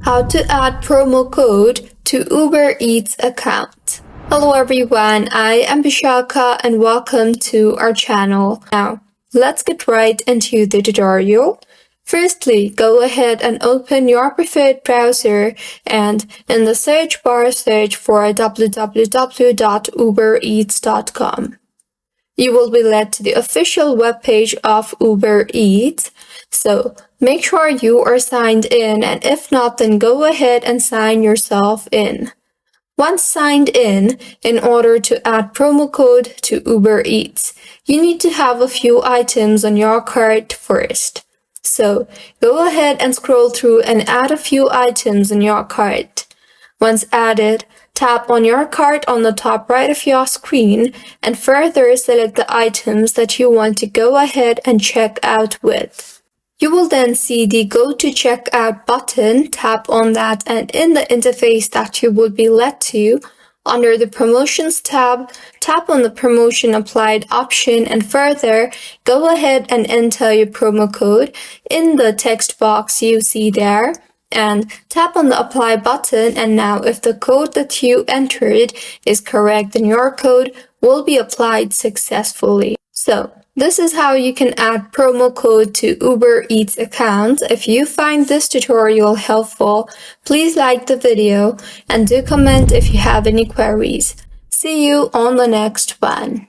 How to add promo code to Uber Eats account. Hello everyone, I am Bishaka and welcome to our channel. Now, let's get right into the tutorial. Firstly, go ahead and open your preferred browser and in the search bar search for www.ubereats.com. You will be led to the official webpage of Uber Eats. So make sure you are signed in, and if not, then go ahead and sign yourself in. Once signed in order to add promo code to Uber Eats, you need to have a few items on your cart first. So go ahead and scroll through and add a few items in your cart. Once added, tap on your cart on the top right of your screen and further select the items that you want to go ahead and check out with. You will then see the Go to Checkout button. Tap on that, and in the interface that you will be led to, under the Promotions tab, tap on the Promotion Applied option and further go ahead and enter your promo code in the text box you see there. And tap on the Apply button, and now if the code that you entered is correct, then your code will be applied successfully. So this is how you can add promo code to Uber Eats account. If you find this tutorial helpful, please like the video and do comment if you have any queries. See you on the next one.